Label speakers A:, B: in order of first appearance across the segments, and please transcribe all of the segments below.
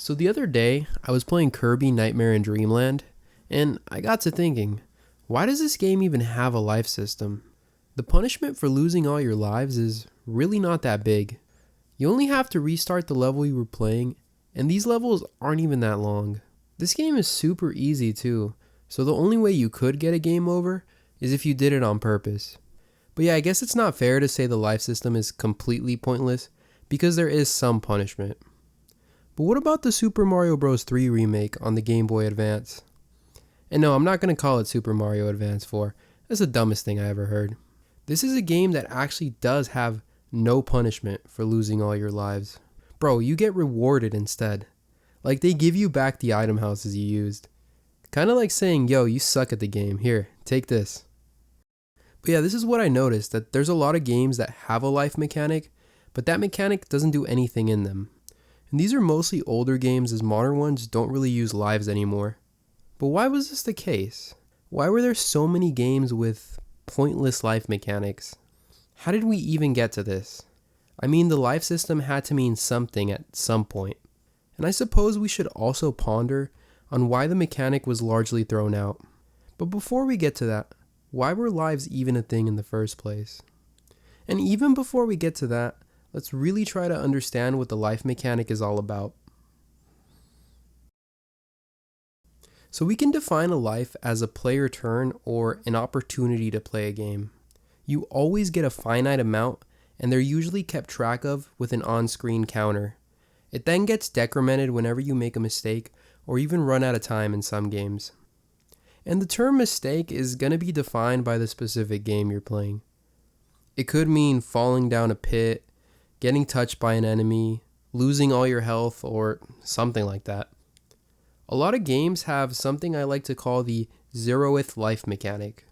A: So the other day, I was playing Kirby Nightmare in Dreamland, and I got to thinking, why does this game even have a life system? The punishment for losing all your lives is really not that big. You only have to restart the level you were playing, and these levels aren't even that long. This game is super easy too, so the only way you could get a game over is if you did it on purpose. But yeah, I guess it's not fair to say the life system is completely pointless, because there is some punishment. But what about the Super Mario Bros. 3 remake on the Game Boy Advance? And no, I'm not going to call it Super Mario Advance 4. That's the dumbest thing I ever heard. This is a game that actually does have no punishment for losing all your lives. Bro, you get rewarded instead. Like they give you back the item houses you used. Kind of like saying, yo, you suck at the game. Here, take this. But yeah, this is what I noticed, that there's a lot of games that have a life mechanic, but that mechanic doesn't do anything in them. And these are mostly older games, as modern ones don't really use lives anymore. But why was this the case? Why were there so many games with pointless life mechanics? How did we even get to this? I mean, the life system had to mean something at some point. And I suppose we should also ponder on why the mechanic was largely thrown out. But before we get to that, why were lives even a thing in the first place? And even before we get to that, let's really try to understand what the life mechanic is all about. So we can define a life as a player turn or an opportunity to play a game. You always get a finite amount, and they're usually kept track of with an on-screen counter. It then gets decremented whenever you make a mistake or even run out of time in some games. And the term mistake is going to be defined by the specific game you're playing. It could mean falling down a pit, getting touched by an enemy, losing all your health, or something like that. A lot of games have something I like to call the zeroth life mechanic.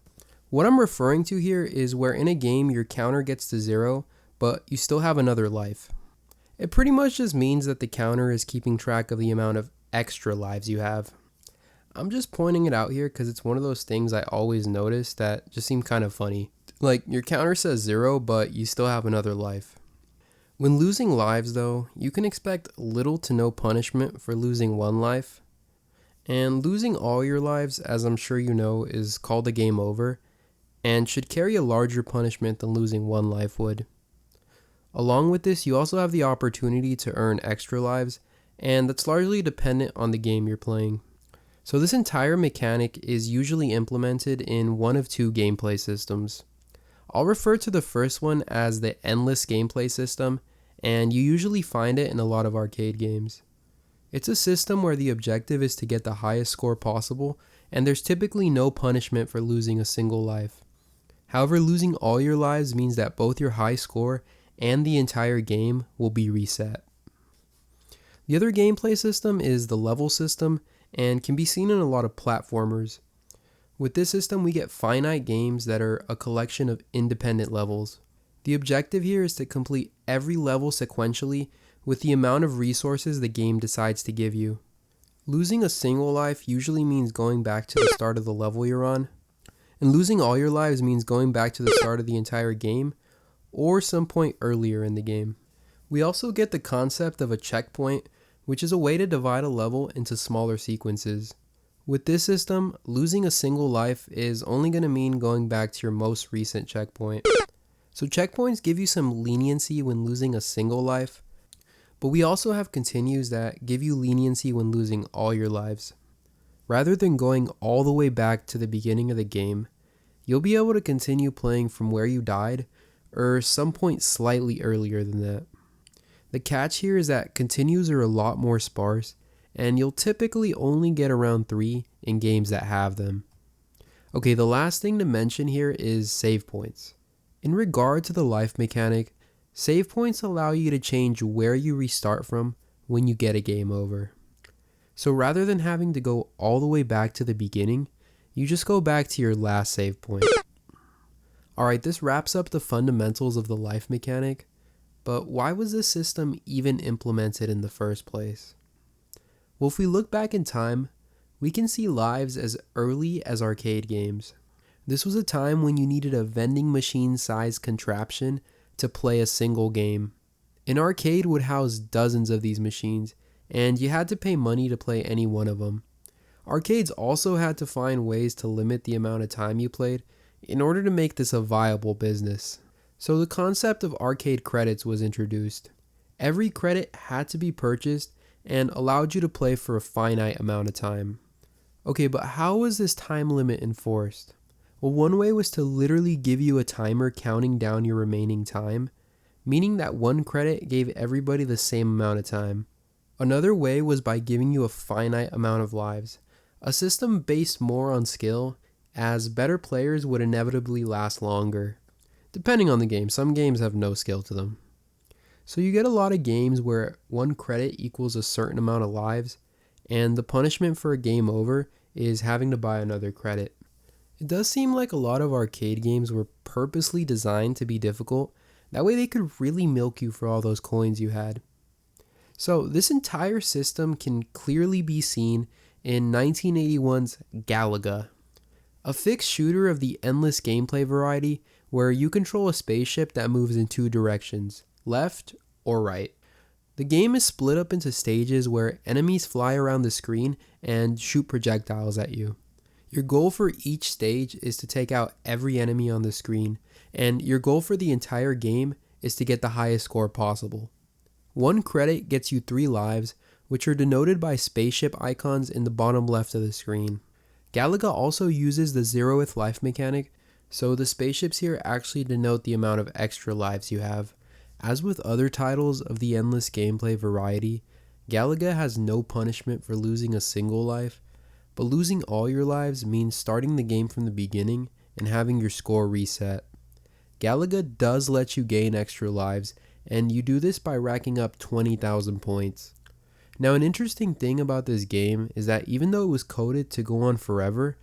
A: What I'm referring to here is where in a game your counter gets to 0, but you still have another life. It pretty much just means that the counter is keeping track of the amount of extra lives you have. I'm just pointing it out here because it's one of those things I always notice that just seem kind of funny. Like, your counter says 0, but you still have another life. When losing lives, though, you can expect little to no punishment for losing one life. And losing all your lives, as I'm sure you know, is called a game over, and should carry a larger punishment than losing one life would. Along with this, you also have the opportunity to earn extra lives, and that's largely dependent on the game you're playing. So this entire mechanic is usually implemented in one of two gameplay systems. I'll refer to the first one as the endless gameplay system, and you usually find it in a lot of arcade games. It's a system where the objective is to get the highest score possible, and there's typically no punishment for losing a single life. However, losing all your lives means that both your high score and the entire game will be reset. The other gameplay system is the level system, and can be seen in a lot of platformers. With this system, we get finite games that are a collection of independent levels. The objective here is to complete every level sequentially with the amount of resources the game decides to give you. Losing a single life usually means going back to the start of the level you're on, and losing all your lives means going back to the start of the entire game or some point earlier in the game. We also get the concept of a checkpoint, which is a way to divide a level into smaller sequences. With this system, losing a single life is only going to mean going back to your most recent checkpoint. So checkpoints give you some leniency when losing a single life, but we also have continues that give you leniency when losing all your lives. Rather than going all the way back to the beginning of the game, you'll be able to continue playing from where you died, or some point slightly earlier than that. The catch here is that continues are a lot more sparse, and you'll typically only get around 3 in games that have them. Okay, the last thing to mention here is save points. In regard to the life mechanic, save points allow you to change where you restart from when you get a game over. So rather than having to go all the way back to the beginning, you just go back to your last save point. Alright, this wraps up the fundamentals of the life mechanic, but why was this system even implemented in the first place? Well, if we look back in time, we can see lives as early as arcade games. This was a time when you needed a vending machine-sized contraption to play a single game. An arcade would house dozens of these machines, and you had to pay money to play any one of them. Arcades also had to find ways to limit the amount of time you played in order to make this a viable business. So the concept of arcade credits was introduced. Every credit had to be purchased and allowed you to play for a finite amount of time. Okay, but how was this time limit enforced? Well, one way was to literally give you a timer counting down your remaining time, meaning that one credit gave everybody the same amount of time. Another way was by giving you a finite amount of lives, a system based more on skill, as better players would inevitably last longer. Depending on the game, some games have no skill to them. So you get a lot of games where one credit equals a certain amount of lives, and the punishment for a game over is having to buy another credit. It does seem like a lot of arcade games were purposely designed to be difficult, that way they could really milk you for all those coins you had. So this entire system can clearly be seen in 1981's Galaga, a fixed shooter of the endless gameplay variety where you control a spaceship that moves in two directions, left or right. The game is split up into stages where enemies fly around the screen and shoot projectiles at you. Your goal for each stage is to take out every enemy on the screen, and your goal for the entire game is to get the highest score possible. One credit gets you 3 lives, which are denoted by spaceship icons in the bottom left of the screen. Galaga also uses the zeroth life mechanic, so the spaceships here actually denote the amount of extra lives you have. As with other titles of the endless gameplay variety, Galaga has no punishment for losing a single life, but losing all your lives means starting the game from the beginning and having your score reset. Galaga does let you gain extra lives, and you do this by racking up 20,000 points. Now, an interesting thing about this game is that even though it was coded to go on forever,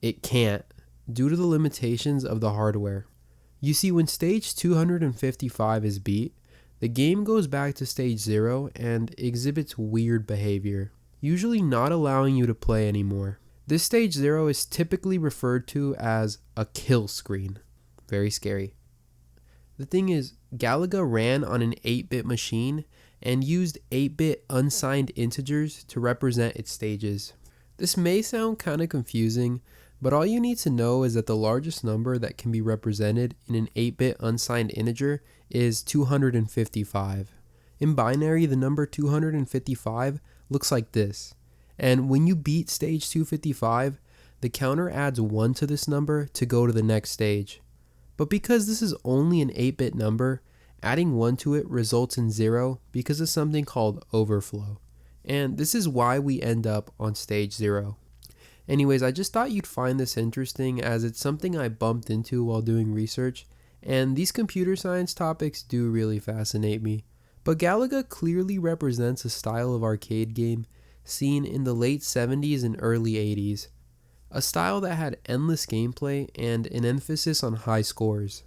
A: it can't, due to the limitations of the hardware. You see, when stage 255 is beat, the game goes back to stage 0 and exhibits weird behavior, usually not allowing you to play anymore. This stage 0 is typically referred to as a kill screen. Very scary. The thing is, Galaga ran on an 8-bit machine and used 8-bit unsigned integers to represent its stages. This may sound kinda confusing, but all you need to know is that the largest number that can be represented in an 8-bit unsigned integer is 255. In binary, the number 255 looks like this, and when you beat stage 255, the counter adds 1 to this number to go to the next stage. But because this is only an 8-bit number, adding 1 to it results in 0 because of something called overflow, and this is why we end up on stage 0. Anyways, I just thought you'd find this interesting as it's something I bumped into while doing research, and these computer science topics do really fascinate me. But Galaga clearly represents a style of arcade game seen in the late 70s and early 80s, a style that had endless gameplay and an emphasis on high scores.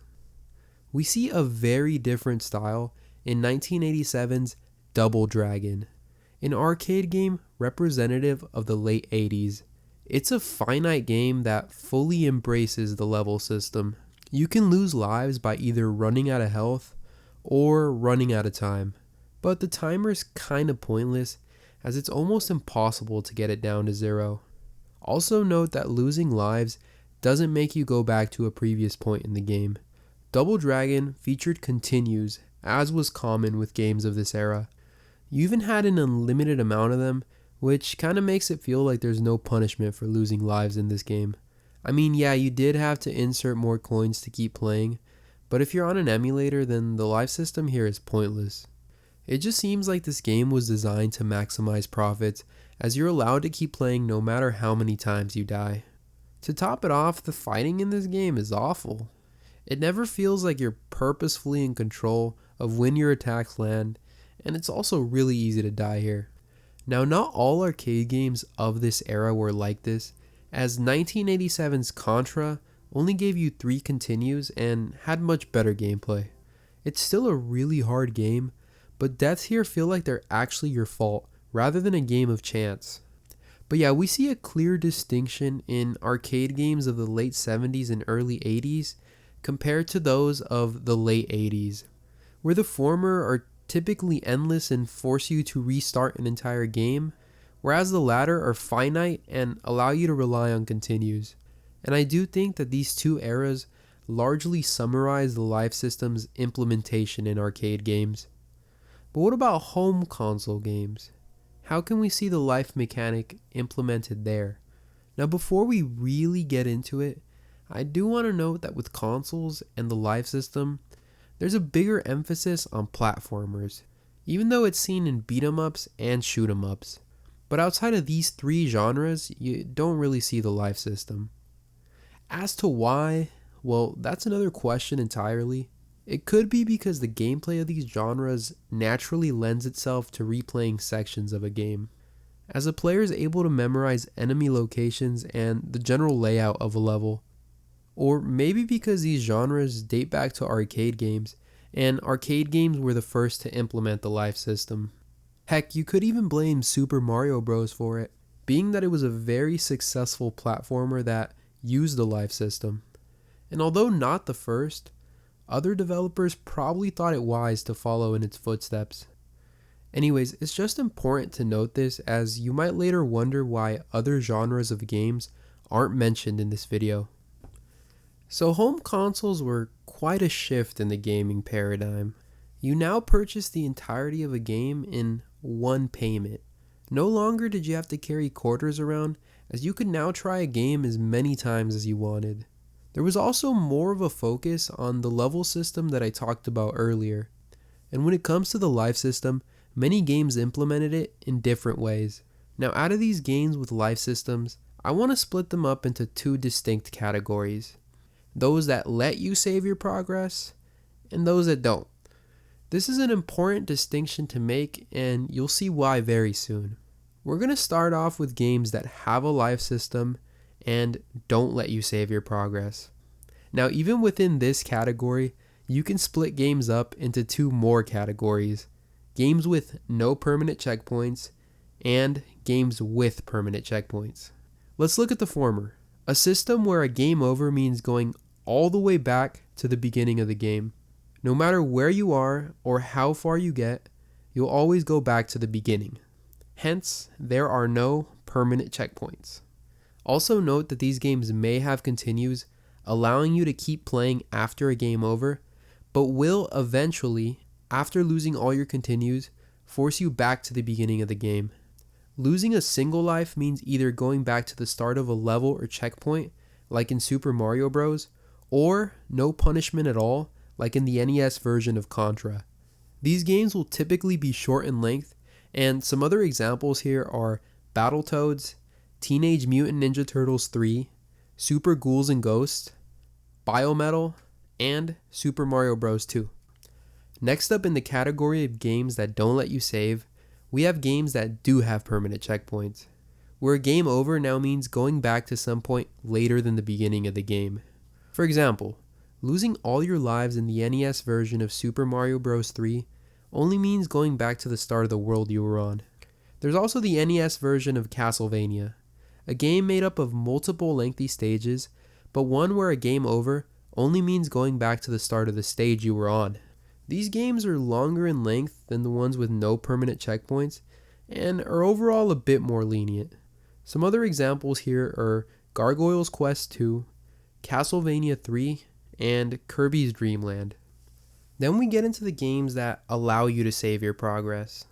A: We see a very different style in 1987's Double Dragon, an arcade game representative of the late 80s. It's a finite game that fully embraces the level system. You can lose lives by either running out of health or running out of time, but the timer is kinda pointless as it's almost impossible to get it down to 0. Also note that losing lives doesn't make you go back to a previous point in the game. Double Dragon featured continues, as was common with games of this era. You even had an unlimited amount of them, which kinda makes it feel like there's no punishment for losing lives in this game. I mean, yeah, you did have to insert more coins to keep playing, but if you're on an emulator, then the life system here is pointless. It just seems like this game was designed to maximize profits, as you're allowed to keep playing no matter how many times you die. To top it off, the fighting in this game is awful. It never feels like you're purposefully in control of when your attacks land, and it's also really easy to die here. Now, not all arcade games of this era were like this, as 1987's Contra only gave you 3 continues and had much better gameplay. It's still a really hard game, but deaths here feel like they're actually your fault, rather than a game of chance. But yeah, we see a clear distinction in arcade games of the late 70s and early 80s compared to those of the late 80s, where the former are typically endless and force you to restart an entire game, whereas the latter are finite and allow you to rely on continues. And I do think that these two eras largely summarize the life system's implementation in arcade games. But what about home console games? How can we see the life mechanic implemented there? Now, before we really get into it, I do want to note that with consoles and the life system, there's a bigger emphasis on platformers, even though it's seen in beat 'em ups and shoot 'em ups. But outside of these three genres, you don't really see the life system. As to why, well, that's another question entirely. It could be because the gameplay of these genres naturally lends itself to replaying sections of a game, as a player is able to memorize enemy locations and the general layout of a level. Or maybe because these genres date back to arcade games, and arcade games were the first to implement the life system. Heck, you could even blame Super Mario Bros. For it, being that it was a very successful platformer that used the life system. And although not the first, other developers probably thought it wise to follow in its footsteps. Anyways, it's just important to note this, as you might later wonder why other genres of games aren't mentioned in this video. So home consoles were quite a shift in the gaming paradigm. You now purchase the entirety of a game in one payment. No longer did you have to carry quarters around, as you could now try a game as many times as you wanted. There was also more of a focus on the level system that I talked about earlier. And when it comes to the life system, many games implemented it in different ways. Now, out of these games with life systems, I want to split them up into two distinct categories. Those that let you save your progress, and those that don't. This is an important distinction to make, and you'll see why very soon. We're going to start off with games that have a life system and don't let you save your progress. Now, even within this category, you can split games up into two more categories: games with no permanent checkpoints and games with permanent checkpoints. Let's look at the former, a system where a game over means going all the way back to the beginning of the game. No matter where you are or how far you get, you'll always go back to the beginning. Hence, there are no permanent checkpoints. Also note that these games may have continues, allowing you to keep playing after a game over, but will eventually, after losing all your continues, force you back to the beginning of the game. Losing a single life means either going back to the start of a level or checkpoint, like in Super Mario Bros., or no punishment at all, like in the NES version of Contra. These games will typically be short in length, and some other examples here are Battletoads, Teenage Mutant Ninja Turtles 3, Super Ghouls and Ghosts, Biometal, and Super Mario Bros. 2. Next up in the category of games that don't let you save, we have games that do have permanent checkpoints, where a game over now means going back to some point later than the beginning of the game. For example, losing all your lives in the NES version of Super Mario Bros. 3 only means going back to the start of the world you were on. There's also the NES version of Castlevania, a game made up of multiple lengthy stages, but one where a game over only means going back to the start of the stage you were on. These games are longer in length than the ones with no permanent checkpoints, and are overall a bit more lenient. Some other examples here are Gargoyle's Quest 2, Castlevania 3, and Kirby's Dream Land. Then we get into the games that allow you to save your progress.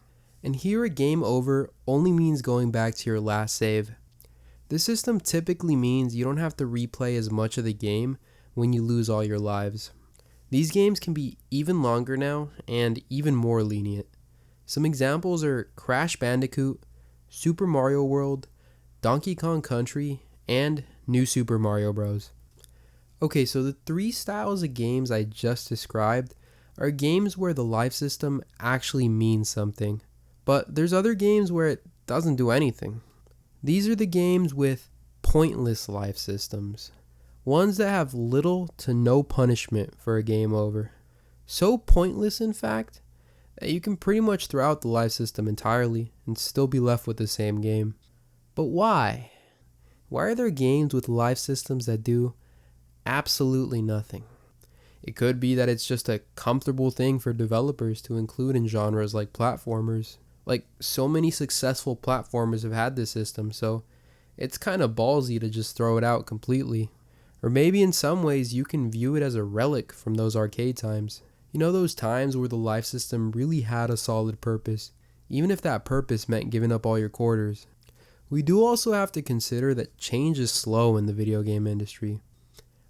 A: And here a game over only means going back to your last save. This system typically means you don't have to replay as much of the game when you lose all your lives. These games can be even longer now and even more lenient. Some examples are Crash Bandicoot, Super Mario World, Donkey Kong Country, and New Super Mario Bros. Okay, so the three styles of games I just described are games where the life system actually means something, but there's other games where it doesn't do anything. These are the games with pointless life systems, ones that have little to no punishment for a game over. So pointless, in fact, that you can pretty much throw out the life system entirely and still be left with the same game. But why? Why are there games with life systems that do absolutely nothing? It could be that it's just a comfortable thing for developers to include in genres like platformers. Like, so many successful platformers have had this system, so it's kind of ballsy to just throw it out completely. Or maybe in some ways you can view it as a relic from those arcade times. You know, those times where the life system really had a solid purpose, even if that purpose meant giving up all your quarters. We do also have to consider that change is slow in the video game industry.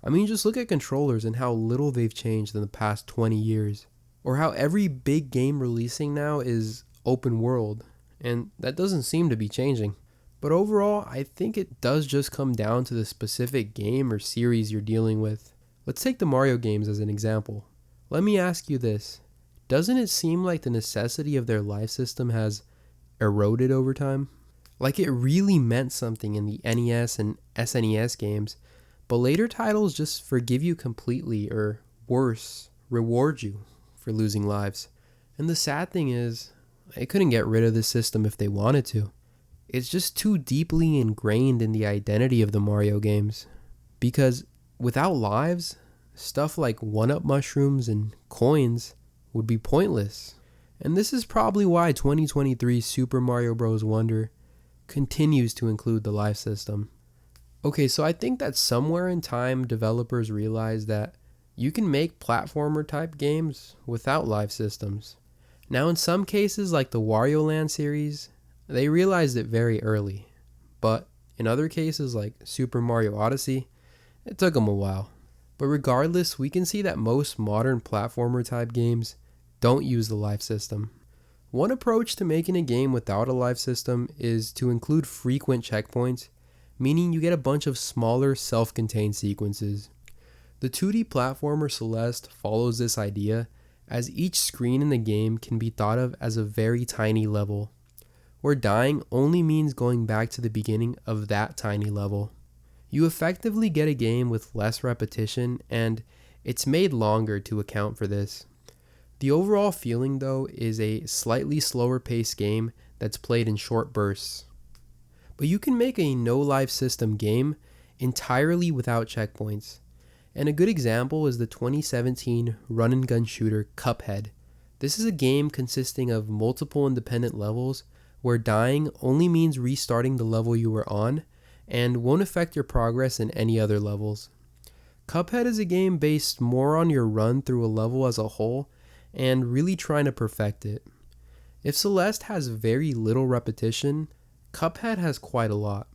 A: I mean, just look at controllers and how little they've changed in the past 20 years. Or how every big game releasing now is open world, and that doesn't seem to be changing. But overall, I think it does just come down to the specific game or series you're dealing with. Let's take the Mario games as an example. Let me ask you this. Doesn't it seem like the necessity of their life system has eroded over time? Like it really meant something in the NES and SNES games, but later titles just forgive you completely, or worse, reward you for losing lives. And the sad thing is, they couldn't get rid of this system if they wanted to. It's just too deeply ingrained in the identity of the Mario games. Because without lives, stuff like 1-up mushrooms and coins would be pointless. And this is probably why 2023 Super Mario Bros. Wonder continues to include the life system. Okay, so I think that somewhere in time developers realized that you can make platformer type games without life systems. Now in some cases like the Wario Land series, they realized it very early. But in other cases like Super Mario Odyssey, it took them a while. But regardless, we can see that most modern platformer type games don't use the life system. One approach to making a game without a life system is to include frequent checkpoints, meaning you get a bunch of smaller self-contained sequences. The 2D platformer Celeste follows this idea, as each screen in the game can be thought of as a very tiny level, where dying only means going back to the beginning of that tiny level. You effectively get a game with less repetition, and it's made longer to account for this. The overall feeling, though, is a slightly slower paced game that's played in short bursts. But you can make a no-life system game entirely without checkpoints. And a good example is the 2017 run-and-gun shooter Cuphead. This is a game consisting of multiple independent levels where dying only means restarting the level you were on and won't affect your progress in any other levels. Cuphead is a game based more on your run through a level as a whole and really trying to perfect it. If Celeste has very little repetition, Cuphead has quite a lot.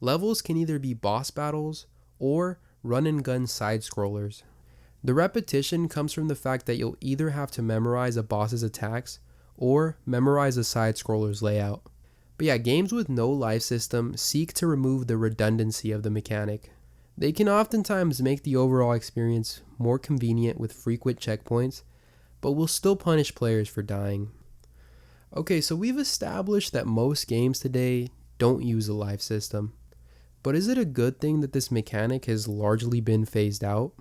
A: Levels can either be boss battles or run-and-gun side-scrollers. The repetition comes from the fact that you'll either have to memorize a boss's attacks or memorize a side-scroller's layout. But yeah, games with no life system seek to remove the redundancy of the mechanic. They can oftentimes make the overall experience more convenient with frequent checkpoints, but will still punish players for dying. Okay, so we've established that most games today don't use a life system. But is it a good thing that this mechanic has largely been phased out?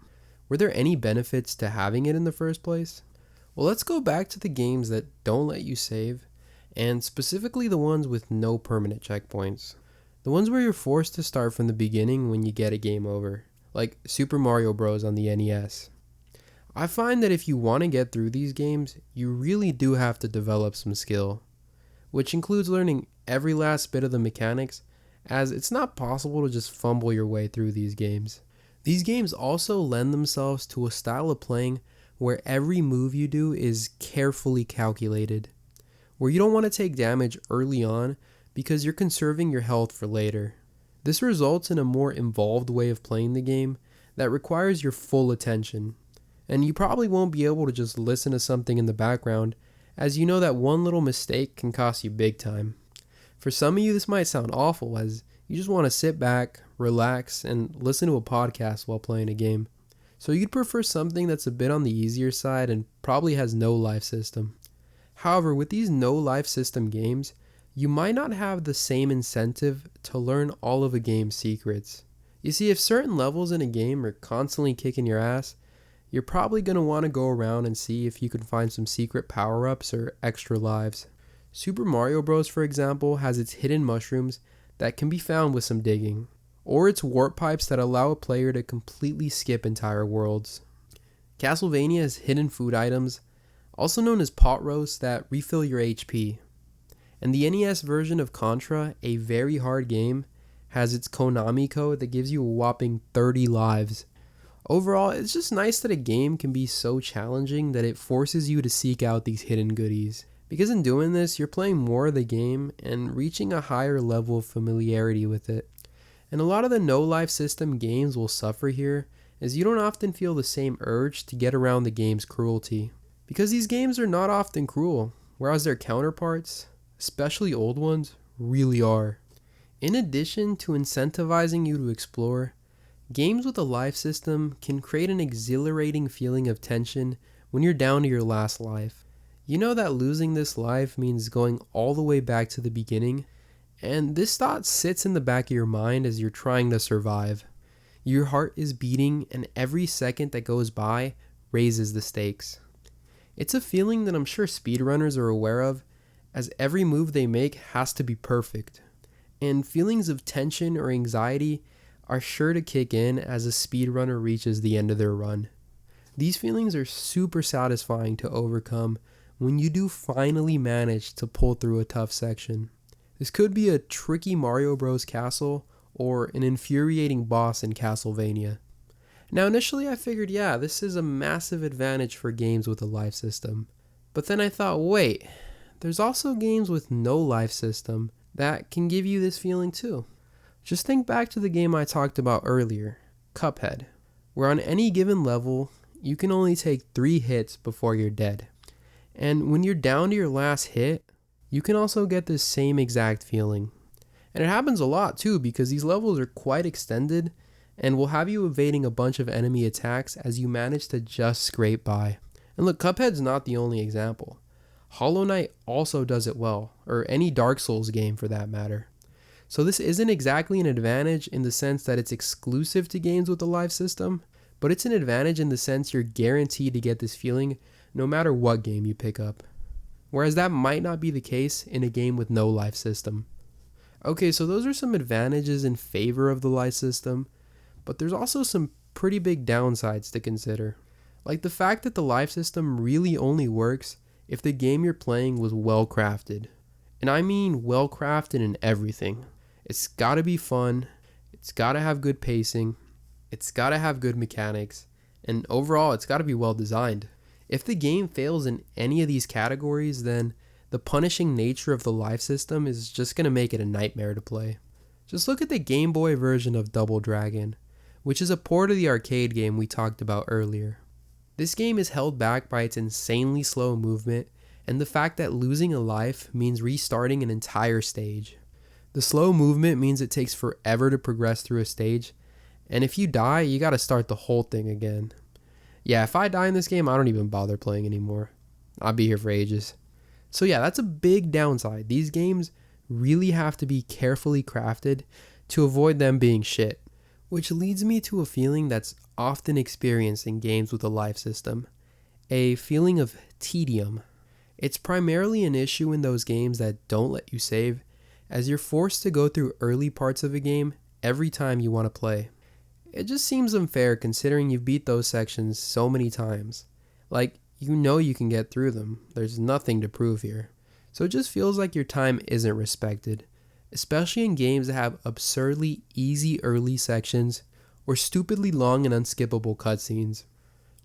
A: Were there any benefits to having it in the first place? Well, let's go back to the games that don't let you save, and specifically the ones with no permanent checkpoints. The ones where you're forced to start from the beginning when you get a game over, like Super Mario Bros. On the NES. I find that if you want to get through these games, you really do have to develop some skill, which includes learning every last bit of the mechanics, as it's not possible to just fumble your way through these games. These games also lend themselves to a style of playing where every move you do is carefully calculated, where you don't want to take damage early on because you're conserving your health for later. This results in a more involved way of playing the game that requires your full attention, and you probably won't be able to just listen to something in the background, as you know that one little mistake can cost you big time. For some of you, this might sound awful, as you just want to sit back, relax, and listen to a podcast while playing a game. So you'd prefer something that's a bit on the easier side and probably has no life system. However, with these no life system games, you might not have the same incentive to learn all of a game's secrets. You see, if certain levels in a game are constantly kicking your ass, you're probably going to want to go around and see if you can find some secret power-ups or extra lives. Super Mario Bros., for example, has its hidden mushrooms that can be found with some digging, or its warp pipes that allow a player to completely skip entire worlds. Castlevania has hidden food items, also known as pot roasts, that refill your HP. And the NES version of Contra, a very hard game, has its Konami code that gives you a whopping 30 lives. Overall, it's just nice that a game can be so challenging that it forces you to seek out these hidden goodies. Because in doing this, you're playing more of the game and reaching a higher level of familiarity with it. And a lot of the no-life system games will suffer here, as you don't often feel the same urge to get around the game's cruelty. Because these games are not often cruel, whereas their counterparts, especially old ones, really are. In addition to incentivizing you to explore, games with a life system can create an exhilarating feeling of tension when you're down to your last life. You know that losing this life means going all the way back to the beginning, and this thought sits in the back of your mind as you're trying to survive. Your heart is beating, and every second that goes by raises the stakes. It's a feeling that I'm sure speedrunners are aware of, as every move they make has to be perfect. And feelings of tension or anxiety are sure to kick in as a speedrunner reaches the end of their run. These feelings are super satisfying to overcome when you do finally manage to pull through a tough section. This could be a tricky Mario Bros. Castle or an infuriating boss in Castlevania. Now initially I figured, yeah, this is a massive advantage for games with a life system. But then I thought, wait, there's also games with no life system that can give you this feeling too. Just think back to the game I talked about earlier, Cuphead, where on any given level, you can only take 3 hits before you're dead. And when you're down to your last hit, you can also get this same exact feeling. And it happens a lot too, because these levels are quite extended and will have you evading a bunch of enemy attacks as you manage to just scrape by. And look, Cuphead's not the only example. Hollow Knight also does it well, or any Dark Souls game for that matter. So this isn't exactly an advantage in the sense that it's exclusive to games with a life system, but it's an advantage in the sense you're guaranteed to get this feeling no matter what game you pick up. Whereas that might not be the case in a game with no life system. Okay, so those are some advantages in favor of the life system, but there's also some pretty big downsides to consider. Like the fact that the life system really only works if the game you're playing was well crafted. And I mean well crafted in everything. It's gotta be fun, it's gotta have good pacing, it's gotta have good mechanics, and overall it's gotta be well designed. If the game fails in any of these categories, then the punishing nature of the life system is just gonna make it a nightmare to play. Just look at the Game Boy version of Double Dragon, which is a port of the arcade game we talked about earlier. This game is held back by its insanely slow movement and the fact that losing a life means restarting an entire stage. The slow movement means it takes forever to progress through a stage, and if you die, you gotta start the whole thing again. Yeah, if I die in this game, I don't even bother playing anymore. I'll be here for ages. So yeah, that's a big downside. These games really have to be carefully crafted to avoid them being shit. Which leads me to a feeling that's often experienced in games with a life system. A feeling of tedium. It's primarily an issue in those games that don't let you save, as you're forced to go through early parts of a game every time you want to play. It just seems unfair considering you've beat those sections so many times. Like, you know you can get through them, there's nothing to prove here. So it just feels like your time isn't respected, especially in games that have absurdly easy early sections or stupidly long and unskippable cutscenes.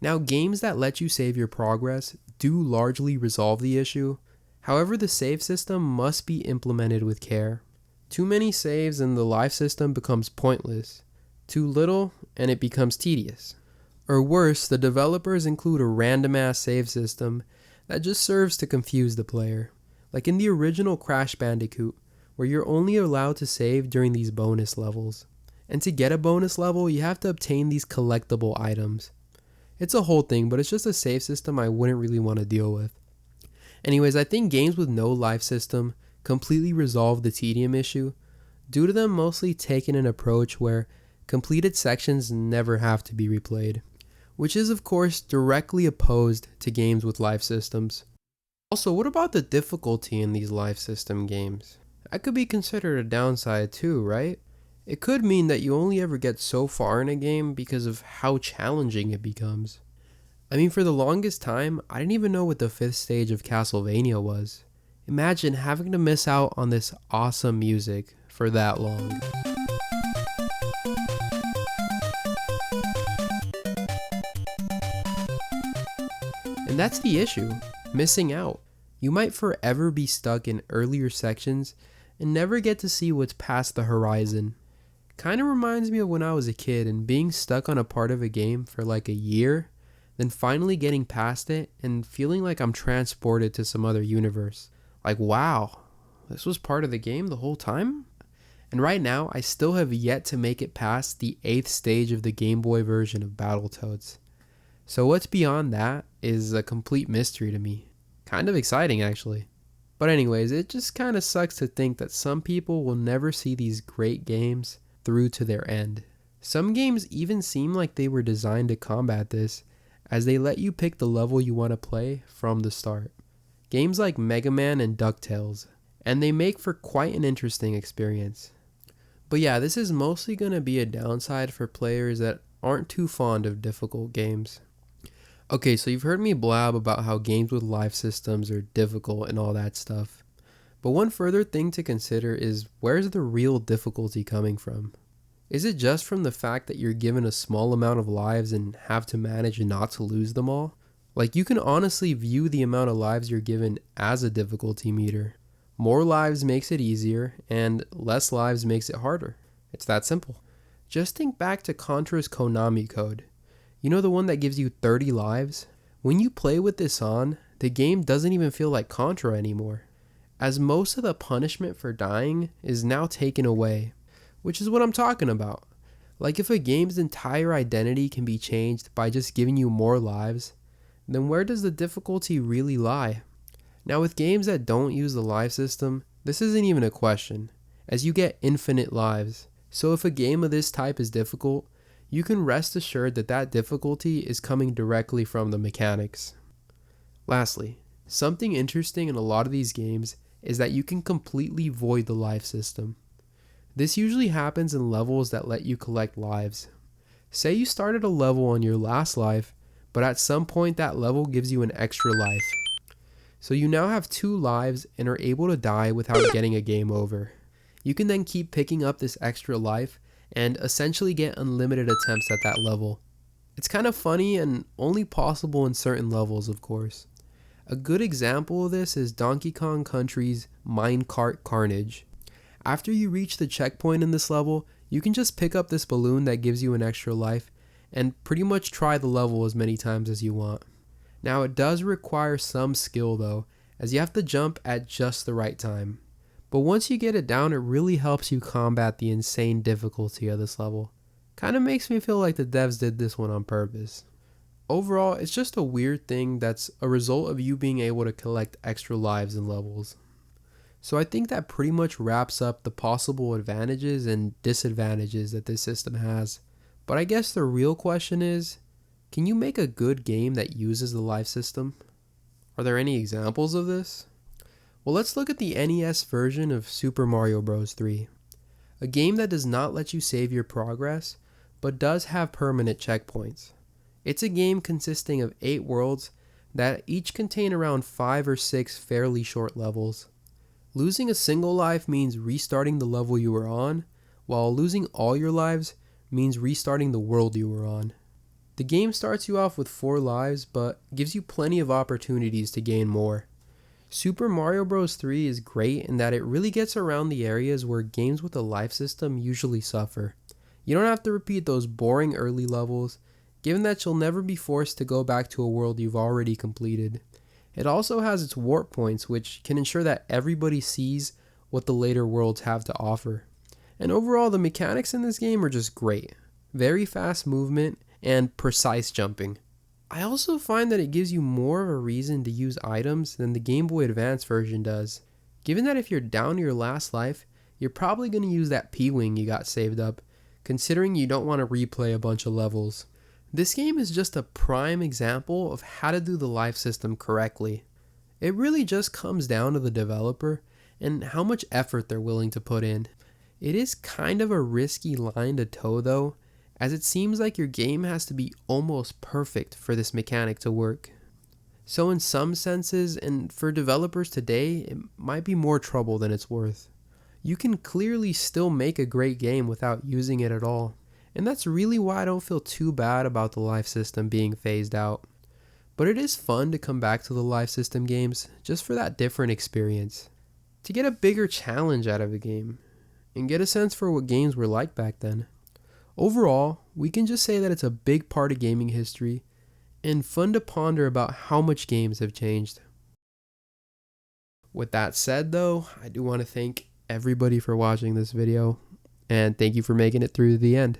A: Now, games that let you save your progress do largely resolve the issue. However, the save system must be implemented with care. Too many saves and the life system becomes pointless. Too little and it becomes tedious. Or worse, the developers include a random ass save system that just serves to confuse the player. Like in the original Crash Bandicoot, where you're only allowed to save during these bonus levels. And to get a bonus level, you have to obtain these collectible items. It's a whole thing, but it's just a save system I wouldn't really want to deal with. Anyways, I think games with no life system completely resolve the tedium issue, due to them mostly taking an approach where completed sections never have to be replayed, which is of course directly opposed to games with life systems. Also, what about the difficulty in these life system games? That could be considered a downside too, right? It could mean that you only ever get so far in a game because of how challenging it becomes. I mean, for the longest time, I didn't even know what the fifth stage of Castlevania was. Imagine having to miss out on this awesome music for that long. And that's the issue, missing out. You might forever be stuck in earlier sections and never get to see what's past the horizon. Kinda reminds me of when I was a kid and being stuck on a part of a game for like a year, then finally getting past it and feeling like I'm transported to some other universe. Like, wow, this was part of the game the whole time? And right now, I still have yet to make it past the 8th stage of the Game Boy version of Battletoads. So what's beyond that is a complete mystery to me. Kind of exciting, actually. But anyways, it just kind of sucks to think that some people will never see these great games through to their end. Some games even seem like they were designed to combat this, as they let you pick the level you want to play from the start. Games like Mega Man and DuckTales, and they make for quite an interesting experience. But yeah, this is mostly going to be a downside for players that aren't too fond of difficult games. Okay, so you've heard me blab about how games with life systems are difficult and all that stuff. But one further thing to consider is, where's the real difficulty coming from? Is it just from the fact that you're given a small amount of lives and have to manage not to lose them all? Like, you can honestly view the amount of lives you're given as a difficulty meter. More lives makes it easier, and less lives makes it harder. It's that simple. Just think back to Contra's Konami code. You know, the one that gives you 30 lives? When you play with this on, the game doesn't even feel like Contra anymore, as most of the punishment for dying is now taken away, which is what I'm talking about. Like, if a game's entire identity can be changed by just giving you more lives, then where does the difficulty really lie? Now, with games that don't use the life system, this isn't even a question, as you get infinite lives. So if a game of this type is difficult, you can rest assured that that difficulty is coming directly from the mechanics. Lastly, something interesting in a lot of these games is that you can completely void the life system. This usually happens in levels that let you collect lives. Say you started a level on your last life, but at some point that level gives you an extra life. So you now have 2 lives and are able to die without getting a game over. You can then keep picking up this extra life and essentially get unlimited attempts at that level. It's kind of funny and only possible in certain levels, of course. A good example of this is Donkey Kong Country's Minecart Carnage. After you reach the checkpoint in this level, you can just pick up this balloon that gives you an extra life and pretty much try the level as many times as you want. Now, it does require some skill though, as you have to jump at just the right time. But once you get it down, it really helps you combat the insane difficulty of this level. Kinda makes me feel like the devs did this one on purpose. Overall, it's just a weird thing that's a result of you being able to collect extra lives in levels. So I think that pretty much wraps up the possible advantages and disadvantages that this system has. But I guess the real question is, can you make a good game that uses the life system? Are there any examples of this? Well, let's look at the NES version of Super Mario Bros. 3. A game that does not let you save your progress, but does have permanent checkpoints. It's a game consisting of 8 worlds that each contain around 5 or 6 fairly short levels. Losing a single life means restarting the level you were on, while losing all your lives means restarting the world you were on. The game starts you off with 4 lives, but gives you plenty of opportunities to gain more. Super Mario Bros. 3 is great in that it really gets around the areas where games with a life system usually suffer. You don't have to repeat those boring early levels, given that you'll never be forced to go back to a world you've already completed. It also has its warp points, which can ensure that everybody sees what the later worlds have to offer. And overall, the mechanics in this game are just great. Very fast movement and precise jumping. I also find that it gives you more of a reason to use items than the Game Boy Advance version does. Given that if you're down to your last life, you're probably going to use that P-Wing you got saved up, considering you don't want to replay a bunch of levels. This game is just a prime example of how to do the life system correctly. It really just comes down to the developer and how much effort they're willing to put in. It is kind of a risky line to toe though, as it seems like your game has to be almost perfect for this mechanic to work. So in some senses, and for developers today, it might be more trouble than it's worth. You can clearly still make a great game without using it at all. And that's really why I don't feel too bad about the life system being phased out. But it is fun to come back to the life system games just for that different experience. To get a bigger challenge out of a game, and get a sense for what games were like back then. Overall, we can just say that it's a big part of gaming history, and fun to ponder about how much games have changed. With that said though, I do want to thank everybody for watching this video, and thank you for making it through the end.